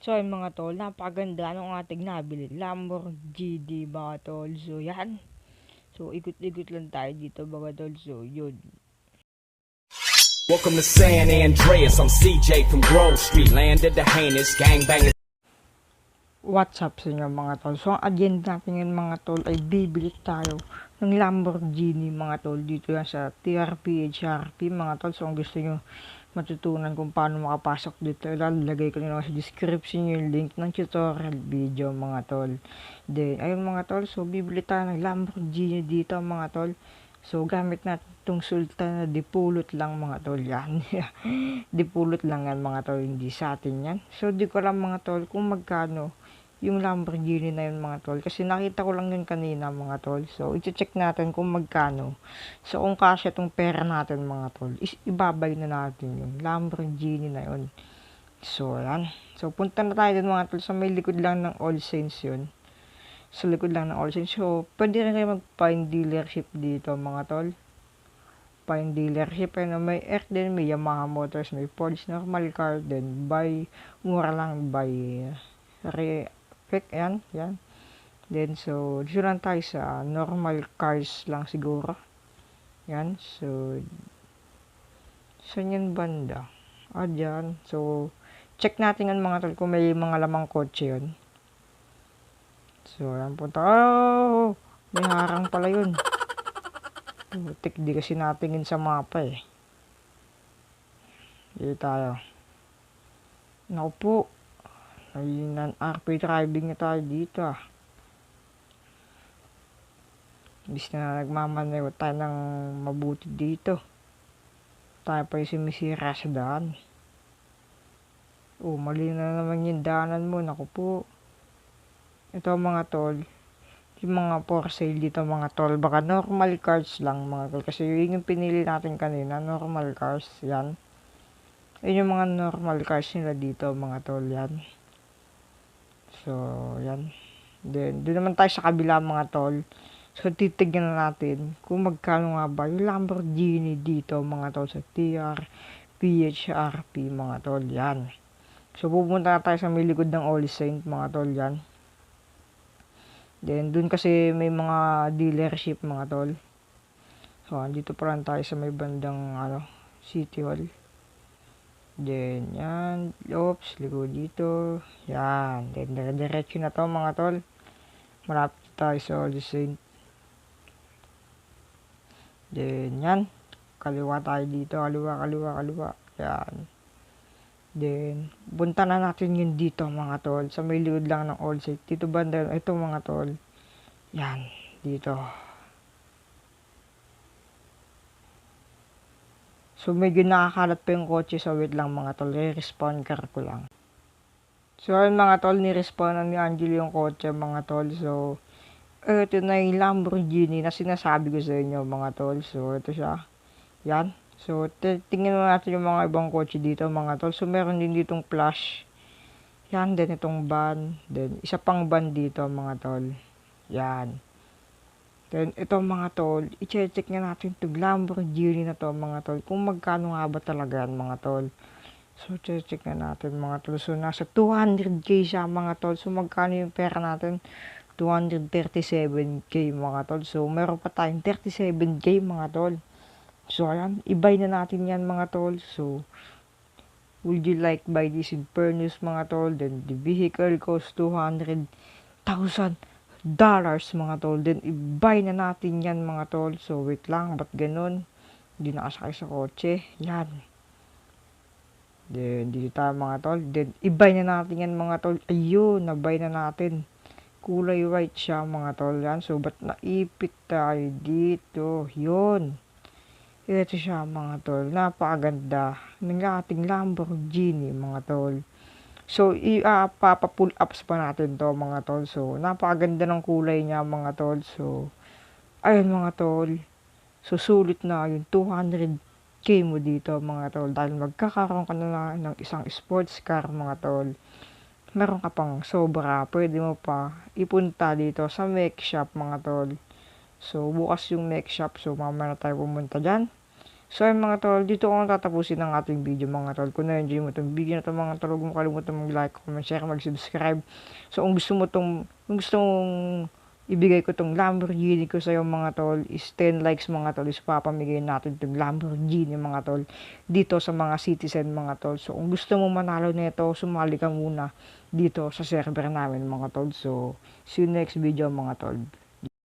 So ayun mga tol, napakaganda nung ating nabili, Lamborghini mga tol. So yan. So ikot-ikot lang tayo dito mga tol. So yun. Welcome to San Andreas, I'm CJ from Grove Street, land of the heinous gangbangers. What's up sa inyo mga tol? So ang agenda natin ngayon mga tol ay bibili tayo ng Lamborghini mga tol dito yan sa TRP HRP mga tol. So kung gusto nyo matutunan kung paano makapasok dito, ilalagay ko na sa description yung link ng tutorial video mga tol. Then ayun mga tol, so bibili tayo ng Lamborghini dito mga tol. So gamit natin itong Sultan na dipulot lang mga tol yan. Dipulot lang yan mga tol, hindi sa atin yan. So di ko alam mga tol kung magkano yung Lamborghini na yun mga tol, kasi nakita ko lang yun kanina mga tol. So i-check natin kung magkano. So kung kasya tong pera natin mga tol, ibabay na natin yung Lamborghini na yun. So yan, so punta na tayo dun mga tol, sa may likod lang ng All Saints yun, sa likod lang ng All Saints. So pwede rin kayo mag-find dealership dito mga tol. Find dealership, ano, may Earth din, may Yamaha Motors, may Porsche normal car din, by mura lang, by yan. Then, so, dito lang tayo sa normal cars lang siguro. Yan, so, saan yan banda? Dyan. So, check natin yan mga tol kung may mga lamang kotse yun. So, yan punta. Oh! May harang pala yun. Butik, di kasi natingin sa mapa eh. Dito tayo. Naku po. Ayun, RP driving na tayo dito ah. Bis na nagmamaneho tayo ng mabuti dito. Tayo pa yung sumisira sa daan. Mali na naman yung daanan mo. Naku po. Ito mga tol. Yung mga for sale dito mga tol. Baka normal cars lang mga tol. Kasi yun yung pinili natin kanina. Normal cars. Yan. Yun yung mga normal cars nila dito mga tol. Yan. So, yan. Then, doon naman tayo sa kabila mga tol. So, titignan na natin kung magkano nga ba yung Lamborghini dito mga tol sa PHRP mga tol. Yan. So, pupunta na tayo sa may likod ng All Saint mga tol. Yan. Then, doon kasi may mga dealership mga tol. So, dito pa lang tayo sa may bandang City Hall. Then, yan. Oops, likod dito. Yan. Then, diretso na to mga tol. Malapit tayo sa All Saint. Then, yan. Kaliwa tayo dito. Kaliwa. Yan. Then, punta na natin yun dito mga tol. Sa may likod lang ng All Saint. Dito banda. Ito mga tol. Yan. Dito. So, medyo nakakalat pa yung kotse. So, wait lang mga tol. Respawn car ko lang. So, ayun mga tol. Nirespawnan ni Angel yung kotse mga tol. So, ito na yung Lamborghini na sinasabi ko sa inyo mga tol. So, ito siya. Yan. So, tingnan natin yung mga ibang kotse dito mga tol. So, meron din ditong Flash. Yan. Then, itong van. Then, isa pang van dito mga tol. Yan. Then, ito mga tol, i-check nga natin itong Lamborghini na to mga tol, kung magkano nga ba talaga yan mga tol. So, check nga natin mga tol. So, nasa 200k siya mga tol. So, magkano yung pera natin? 237k mga tol. So, meron pa tayong 37k mga tol. So, ayan, i-buy na natin yan mga tol. So, would you like buy this in Pernews mga tol? Then, the vehicle costs $200,000 mga tol. Then, i-buy na natin yan mga tol. So, wait lang. Ba't ganun? Hindi nakasakay sa kotse. Yan. Then, dito tayo mga tol. Then, i-buy na natin yan mga tol. Ayun, na-buy na natin. Kulay white siya mga tol. Yan. So, ba't naipit tayo dito? Yun. Ito siya mga tol. Napakaganda ng ating Lamborghini mga tol. So, papapull ups pa natin to mga tol. So, napakaganda ng kulay niya mga tol. So, ayun mga tol. So, sulit na yung 200k mo dito mga tol. Dahil magkakaroon ka na ng isang sports car mga tol. Meron ka pang sobra. Pwede mo pa ipunta dito sa make shop mga tol. So, bukas yung make shop. So, mamaya na tayo pumunta dyan. So ayun mga tol, dito ko na tatapusin ang ating video mga tol. Kung na-enjoy mo itong video na ito mga tol, huwag mo kalimutan mag-like, comment, share, mag-subscribe. So kung gusto mong ibigay ko tong Lamborghini ko sa iyo mga tol is 10 likes mga tol, is papamigay natin tong Lamborghini mga tol dito sa mga citizen mga tol. So kung gusto mo manalo nito, sumali ka muna dito sa server namin mga tol. So see you next video mga tol.